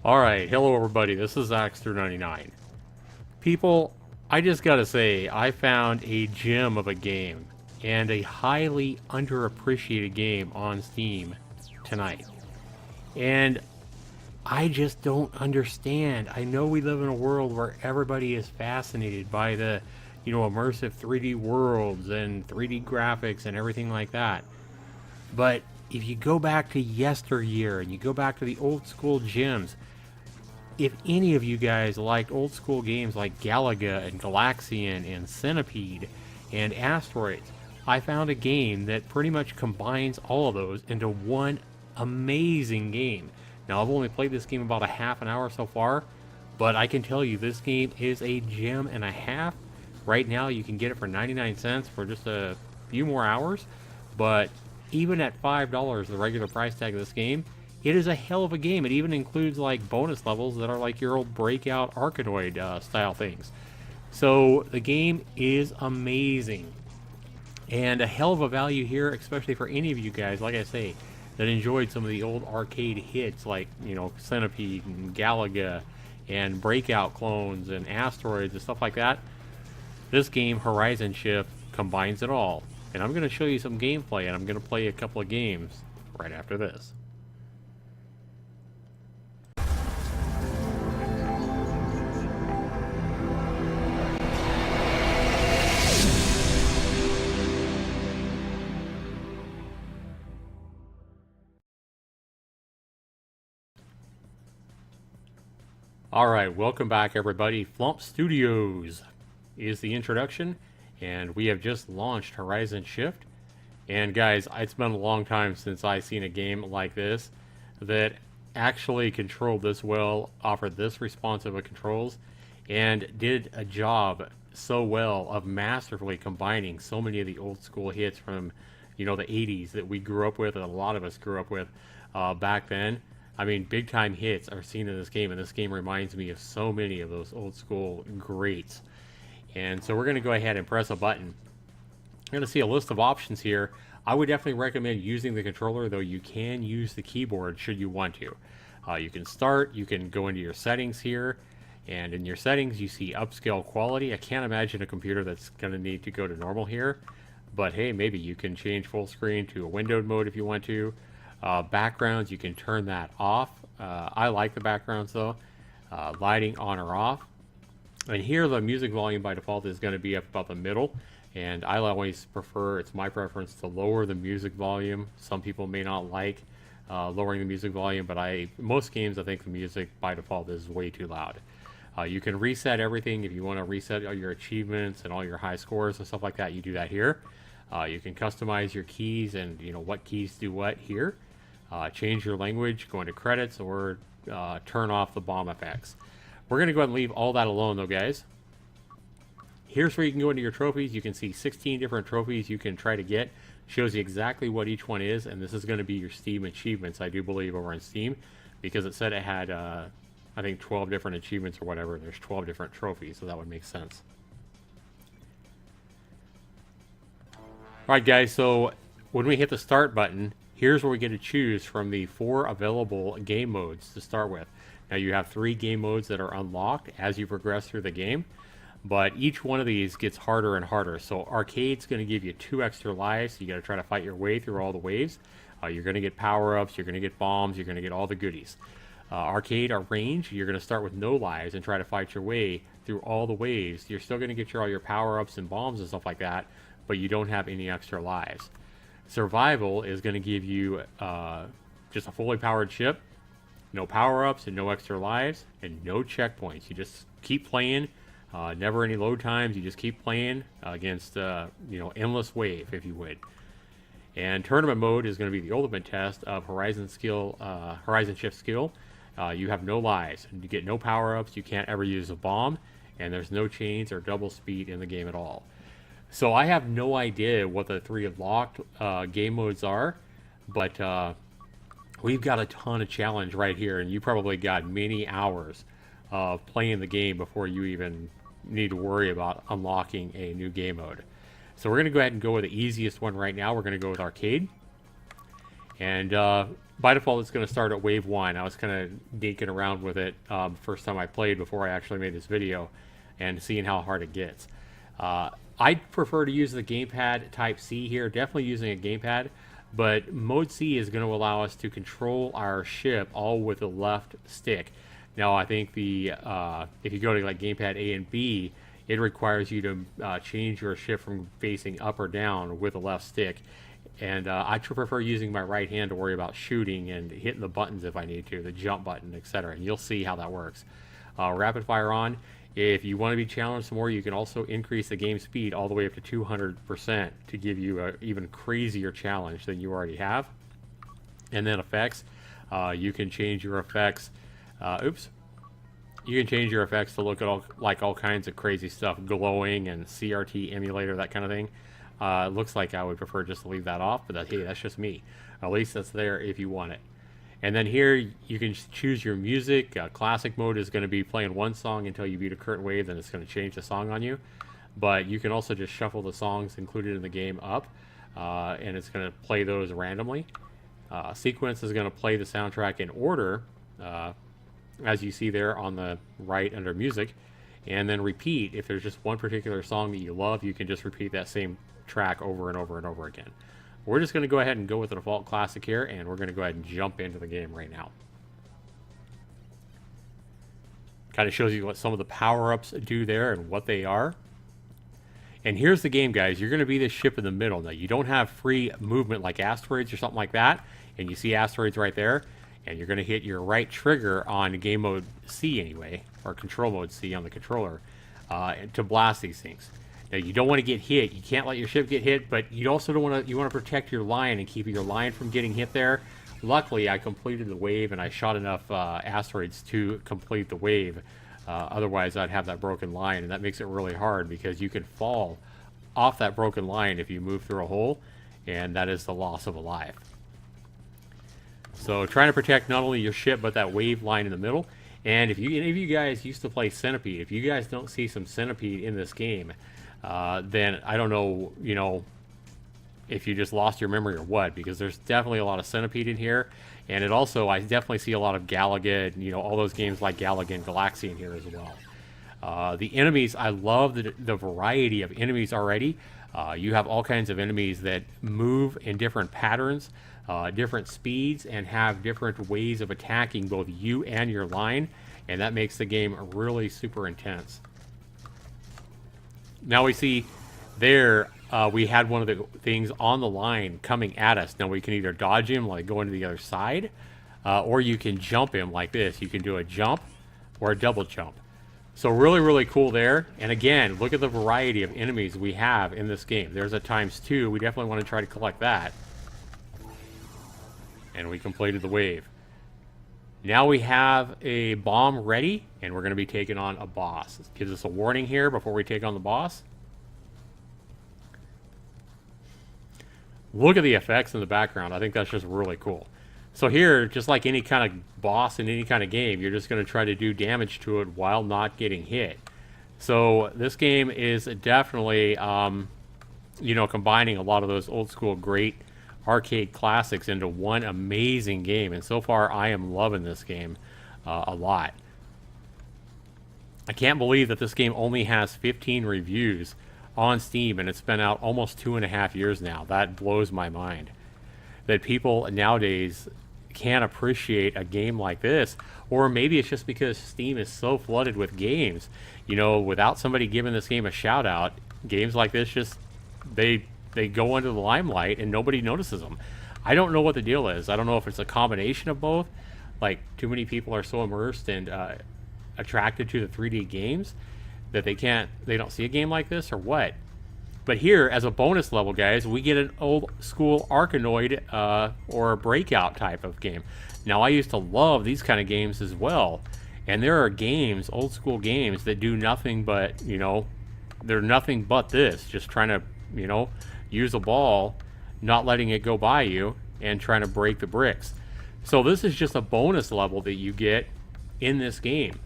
Alright, hello everybody, this is Zaxtor99. People, I just gotta say, I found a gem of a game, and a highly underappreciated game on Steam tonight. And I just don't understand. I know we live in a world where everybody is fascinated by the, immersive 3D worlds and 3D graphics and everything like that. But if you go back to yesteryear and you go back to the old school gyms, if any of you guys liked old school games like Galaga and Galaxian and Centipede and Asteroids, I found a game that pretty much combines all of those into one amazing game. Now, I've only played this game about a half an hour so far, but I can tell you this game is a gem and a half. Right now, you can get it for 99 cents for just a few more hours, but even at $5, the regular price tag of this game, it is a hell of a game. It even includes like bonus levels that are like your old Breakout Arkanoid style things. So the game is amazing. And a hell of a value here, especially for any of you guys, like I say, that enjoyed some of the old arcade hits like, Centipede and Galaga and Breakout clones and Asteroids and stuff like that. This game, Horizon Shift, combines it all. And I'm going to show you some gameplay, and I'm going to play a couple of games right after this. Alright, welcome back everybody. Flump Studios is the introduction, and we have just launched Horizon Shift. And guys, it's been a long time since I've seen a game like this that actually controlled this well, offered this responsive of controls, and did a job so well of masterfully combining so many of the old school hits from, the 80s that we grew up with, and a lot of us grew up with back then. I mean, big time hits are seen in this game, and this game reminds me of so many of those old school greats. And so we're going to go ahead and press a button. You're going to see a list of options here. I would definitely recommend using the controller, though you can use the keyboard should you want to. You can start, you can go into your settings here, and in your settings you see upscale quality. I can't imagine a computer that's going to need to go to normal here, but hey, maybe you can change full screen to a windowed mode if you want to. Backgrounds, you can turn that off. I like the backgrounds though. Lighting on or off. And here the music volume by default is going to be up about the middle. And I always prefer, it's my preference to lower the music volume. Some people may not like lowering the music volume, but most games I think the music by default is way too loud. You can reset everything if you want to reset all your achievements and all your high scores and stuff like that. You do that here. You can customize your keys and what keys do what here. Change your language, go into credits, or turn off the bomb effects. We're going to go ahead and leave all that alone though, guys. Here's where you can go into your trophies. You can see 16 different trophies you can try to get. Shows you exactly what each one is, and this is going to be your Steam achievements, I do believe, over on Steam, because it said it had, I think, 12 different achievements or whatever. There's 12 different trophies, so that would make sense. Alright guys, so when we hit the start button, here's where we get to choose from the 4 available game modes to start with. Now you have 3 game modes that are unlocked as you progress through the game, but each one of these gets harder and harder. So Arcade's going to give you 2 extra lives, so you got to try to fight your way through all the waves. You're going to get power-ups, you're going to get bombs, you're going to get all the goodies. Arcade or range, you're going to start with no lives and try to fight your way through all the waves. You're still going to get all your power-ups and bombs and stuff like that, but you don't have any extra lives. Survival is going to give you just a fully powered ship, no power-ups and no extra lives, and no checkpoints. You just keep playing, never any load times. You just keep playing against endless wave, if you would. And tournament mode is going to be the ultimate test of Horizon Shift skill. You have no lives, and you get no power-ups. You can't ever use a bomb, and there's no chains or double speed in the game at all. So I have no idea what the 3 locked game modes are, but we've got a ton of challenge right here, and you probably got many hours of playing the game before you even need to worry about unlocking a new game mode. So we're going to go ahead and go with the easiest one right now. We're going to go with Arcade. And by default, it's going to start at wave 1. I was kind of dinking around with it first time I played before I actually made this video and seeing how hard it gets. I prefer to use the gamepad type C here, definitely using a gamepad, but mode C is going to allow us to control our ship all with the left stick. Now I think the if you go to like gamepad A and B, it requires you to change your ship from facing up or down with the left stick. And I prefer using my right hand to worry about shooting and hitting the buttons if I need to, the jump button, etc. And you'll see how that works. Rapid fire on. If you want to be challenged some more, you can also increase the game speed all the way up to 200% to give you an even crazier challenge than you already have. And then effects. You can change your effects. You can change your effects to look at all kinds of crazy stuff, glowing and CRT emulator, that kind of thing. It looks like I would prefer just to leave that off, but hey, that's just me. At least that's there if you want it. And then here you can choose your music. Classic mode is going to be playing one song until you beat a current wave, then it's going to change the song on you. But you can also just shuffle the songs included in the game up, and it's going to play those randomly. Sequence is going to play the soundtrack in order, as you see there on the right under music, and then repeat. If there's just one particular song that you love, you can just repeat that same track over and over and over again. We're just going to go ahead and go with the default classic here, and we're going to go ahead and jump into the game right now. Kind of shows you what some of the power-ups do there and what they are. And here's the game, guys. You're going to be this ship in the middle. Now, you don't have free movement like asteroids or something like that, and you see asteroids right there, and you're going to hit your right trigger on game mode C anyway, or control mode C on the controller, to blast these things. Now, you don't want to get hit. You can't let your ship get hit, but you also don't want to. You want to protect your line and keep your line from getting hit there. Luckily, I completed the wave and I shot enough asteroids to complete the wave. Otherwise, I'd have that broken line, and that makes it really hard because you can fall off that broken line if you move through a hole, and that is the loss of a life. So, trying to protect not only your ship but that wave line in the middle. And if any of you guys used to play Centipede, if you guys don't see some Centipede in this game, then I don't know, if you just lost your memory or what, because there's definitely a lot of Centipede in here. And it also, I definitely see a lot of Galaga, all those games like Galaga and Galaxy in here as well. The enemies, I love the variety of enemies already. You have all kinds of enemies that move in different patterns, different speeds, and have different ways of attacking both you and your line. And that makes the game really super intense. Now we see there, we had one of the things on the line coming at us. Now we can either dodge him, like going to the other side, or you can jump him like this. You can do a jump or a double jump. So really, really cool there. And again, look at the variety of enemies we have in this game. There's a ×2. We definitely want to try to collect that. And we completed the wave. Now we have a bomb ready, and we're going to be taking on a boss. It gives us a warning here before we take on the boss. Look at the effects in the background. I think that's just really cool. So here, just like any kind of boss in any kind of game, you're just going to try to do damage to it while not getting hit. So this game is definitely, combining a lot of those old school great arcade classics into one amazing game. And so far, I am loving this game a lot. I can't believe that this game only has 15 reviews on Steam, and it's been out almost 2.5 years now. That blows my mind. That people nowadays can't appreciate a game like this, or maybe it's just because Steam is so flooded with games. Without somebody giving this game a shout out, games like this just they go under the limelight and nobody notices them. I don't know what the deal is. I don't know if it's a combination of both. Like, too many people are so immersed and attracted to the 3D games that they don't see a game like this, or what. But here, as a bonus level, guys, we get an old school Arkanoid or a Breakout type of game. Now, I used to love these kind of games as well. And there are games, old school games, that do nothing but, they're nothing but this. Just trying to, use a ball, not letting it go by you, and trying to break the bricks. So this is just a bonus level that you get in this game.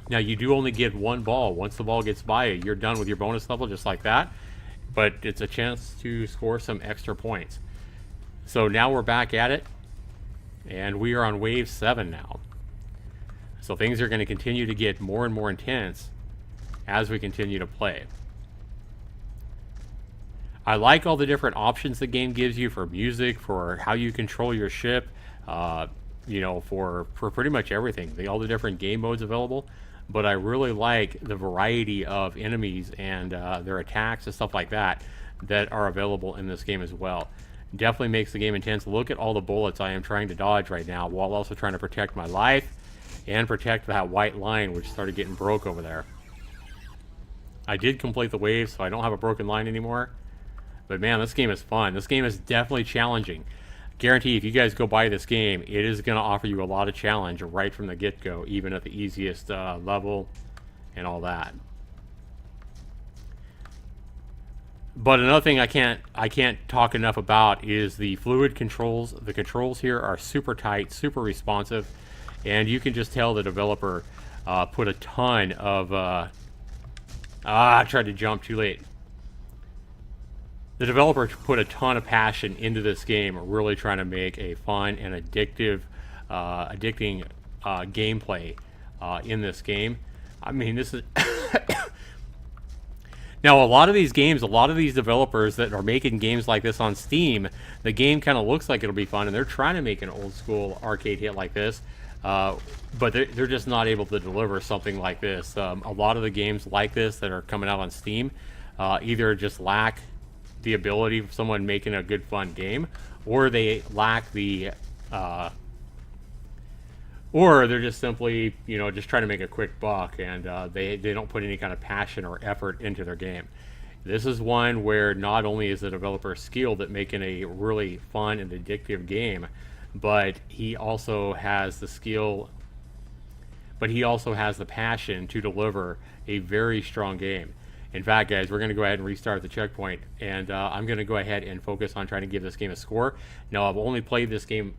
Now, you do only get one ball. Once the ball gets by you, you're done with your bonus level just like that. But it's a chance to score some extra points. So now we're back at it, and we are on wave 7 now. So things are going to continue to get more and more intense as we continue to play. I like all the different options the game gives you for music, for how you control your ship, you know, for pretty much everything. All the different game modes available. But I really like the variety of enemies and their attacks and stuff like that that are available in this game as well. Definitely makes the game intense. Look at all the bullets I am trying to dodge right now, while also trying to protect my life and protect that white line, which started getting broke over there. I did complete the wave, so I don't have a broken line anymore. But man, this game is fun. This game is definitely challenging. Guarantee if you guys go buy this game, it is going to offer you a lot of challenge right from the get-go, even at the easiest level and all that. But another thing I can't talk enough about is the fluid controls. The controls here are super tight, super responsive, and you can just tell the developer put a ton of... I tried to jump too late. The developer put a ton of passion into this game, really trying to make a fun and addicting gameplay in this game. I mean, this is... Now, a lot of these games, a lot of these developers that are making games like this on Steam, the game kind of looks like it'll be fun, and they're trying to make an old-school arcade hit like this, but they're just not able to deliver something like this. A lot of the games like this that are coming out on Steam either just lack the ability of someone making a good, fun game, or they lack the... or they're just simply, you know, just trying to make a quick buck, and they don't put any kind of passion or effort into their game. This is one where not only is the developer skilled at making a really fun and addictive game, but he also has the skill, but he also has the passion to deliver a very strong game. In fact, guys, we're going to go ahead and restart the checkpoint, and I'm going to go ahead and focus on trying to give this game a score. Now, I've only played this game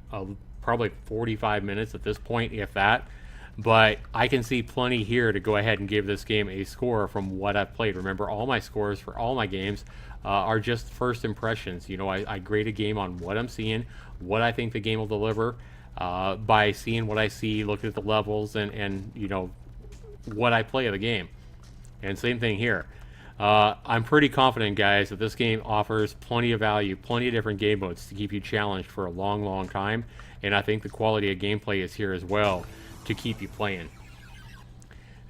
probably 45 minutes at this point, if that, but I can see plenty here to go ahead and give this game a score from what I've played. Remember, all my scores for all my games are just first impressions. You know, I grade a game on what I'm seeing, what I think the game will deliver, by seeing what I see, looking at the levels, and you know, what I play of the game. And same thing here. I'm pretty confident, guys, that this game offers plenty of value, plenty of different game modes to keep you challenged for a long, long time. And I think the quality of gameplay is here as well to keep you playing.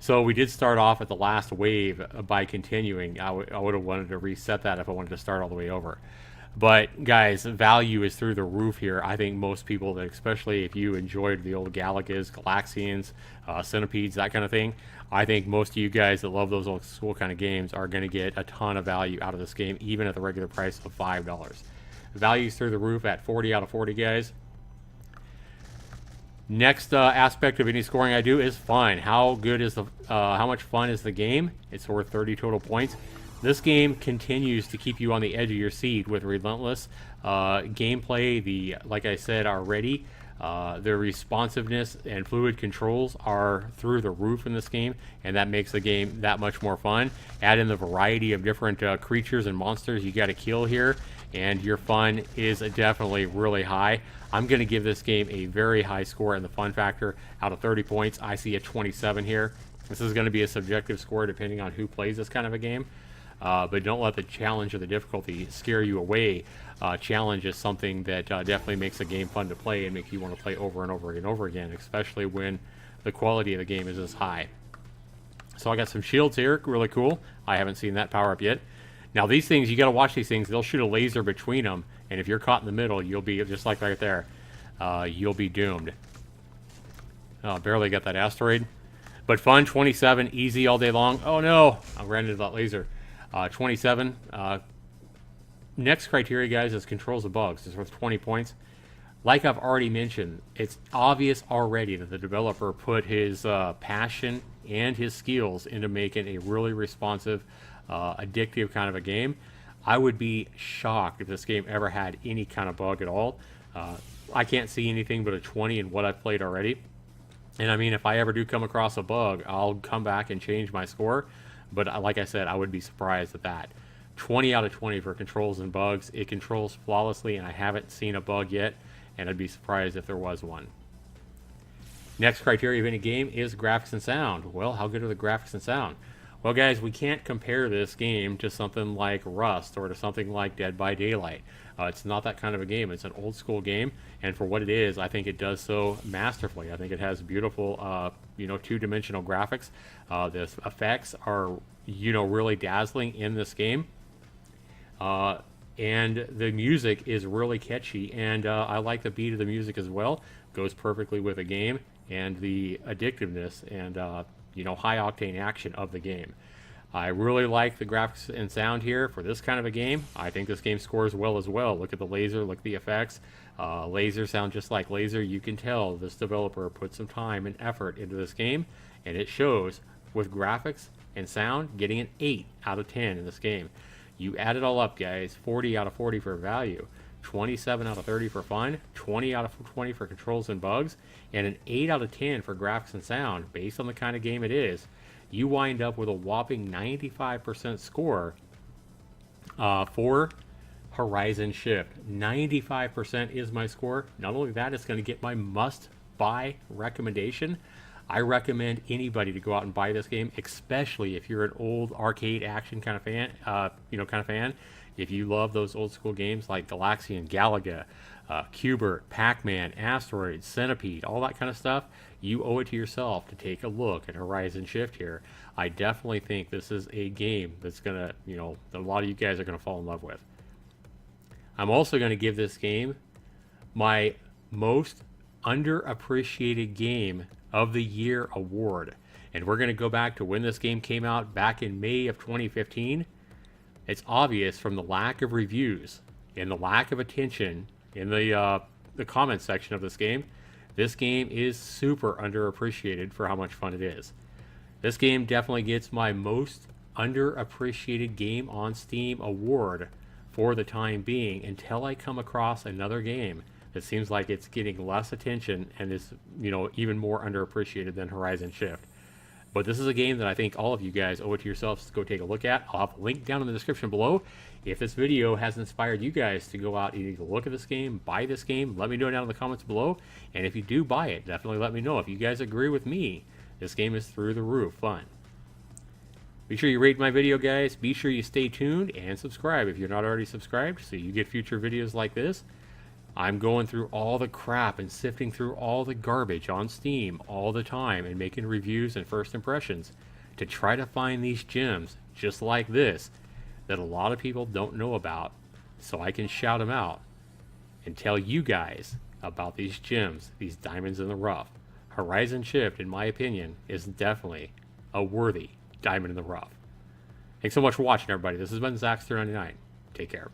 So we did start off at the last wave by continuing. I would have wanted to reset that if I wanted to start all the way over. But guys, value is through the roof here. I think most people, that especially if you enjoyed the old Galagas, Galaxians, Centipedes, that kind of thing, I think most of you guys that love those old school kind of games are going to get a ton of value out of this game, even at the regular price of $5. Value's through the roof at 40 out of 40, guys. Next aspect of any scoring I do is fun. How good is the, how much fun is the game? It's worth 30 total points. This game continues to keep you on the edge of your seat with relentless gameplay. Like I said already, the responsiveness and fluid controls are through the roof in this game, and that makes the game that much more fun. Add in the variety of different creatures and monsters you got to kill here, and your fun is definitely really high. I'm going to give this game a very high score in the fun factor. Out of 30 points, I see a 27 here. This is going to be a subjective score depending on who plays this kind of a game. But don't let the challenge or the difficulty scare you away. Challenge is something that definitely makes a game fun to play and make you want to play over and over and over again, especially when the quality of the game is this high. So I got some shields here, really cool. I haven't seen that power up yet. Now these things, you got to watch these things. They'll shoot a laser between them, and if you're caught in the middle, you'll be, just like right there, you'll be doomed. Barely got that asteroid. But fun, 27, easy all day long. Oh no, I ran into that laser. 27. Next criteria, guys, is controls of bugs. It's worth 20 points. Like I've already mentioned, it's obvious already that the developer put his passion and his skills into making a really responsive, addictive kind of a game. I would be shocked if this game ever had any kind of bug at all. I can't see anything but a 20 in what I've played already. And I mean, if I ever do come across a bug, I'll come back and change my score. But like I said, I would be surprised at that. 20 out of 20 for controls and bugs. It controls flawlessly, and I haven't seen a bug yet, and I'd be surprised if there was one. Next criteria of any game is graphics and sound. Well, how good are the graphics and sound? Well, guys, we can't compare this game to something like Rust or to something like Dead by Daylight. It's not that kind of a game. It's an old school game, and for what it is, I think it does so masterfully. I think it has beautiful, two-dimensional graphics. The effects are, really dazzling in this game. And the music is really catchy, and I like the beat of the music as well. Goes perfectly with the game and the addictiveness and high octane action of the game. I really like the graphics and sound here for this kind of a game. I think this game scores well as well. Look at the laser, look at the effects. Laser sound just like laser. You can tell this developer put some time and effort into this game, and it shows with graphics and sound, getting an 8 out of 10 in this game. You add it all up, guys. 40 out of 40 for value, 27 out of 30 for fun, 20 out of 20 for controls and bugs, and an 8 out of 10 for graphics and sound. Based on the kind of game it is, you wind up with a whopping 95% score for Horizon Shift. 95% is my score. Not only that, it's going to get my must-buy recommendation. I recommend anybody to go out and buy this game, especially if you're an old arcade action kind of fan. If you love those old school games like Galaxian, Galaga, Cubert, Pac-Man, Asteroids, Centipede, all that kind of stuff, you owe it to yourself to take a look at Horizon Shift here. I definitely think this is a game that's gonna, that a lot of you guys are gonna fall in love with. I'm also gonna give this game my most underappreciated game of the year award, and we're going to go back to when this game came out back in May of 2015. It's obvious from the lack of reviews and the lack of attention in the comment section of this game. This game is super underappreciated for how much fun it is. This game definitely gets my most underappreciated game on Steam award for the time being, until I come across another game it seems like it's getting less attention and is, even more underappreciated than Horizon Shift. But this is a game that I think all of you guys owe it to yourselves to go take a look at. I'll have a link down in the description below. If this video has inspired you guys to go out and either look at this game, buy this game, let me know down in the comments below. And if you do buy it, definitely let me know. If you guys agree with me, this game is through the roof fun. Be sure you rate my video, guys. Be sure you stay tuned and subscribe if you're not already subscribed, so you get future videos like this. I'm going through all the crap and sifting through all the garbage on Steam all the time and making reviews and first impressions to try to find these gems just like this that a lot of people don't know about, so I can shout them out and tell you guys about these gems, these diamonds in the rough. Horizon Shift, in my opinion, is definitely a worthy diamond in the rough. Thanks so much for watching, everybody. This has been Zaxtorian 99. Take care.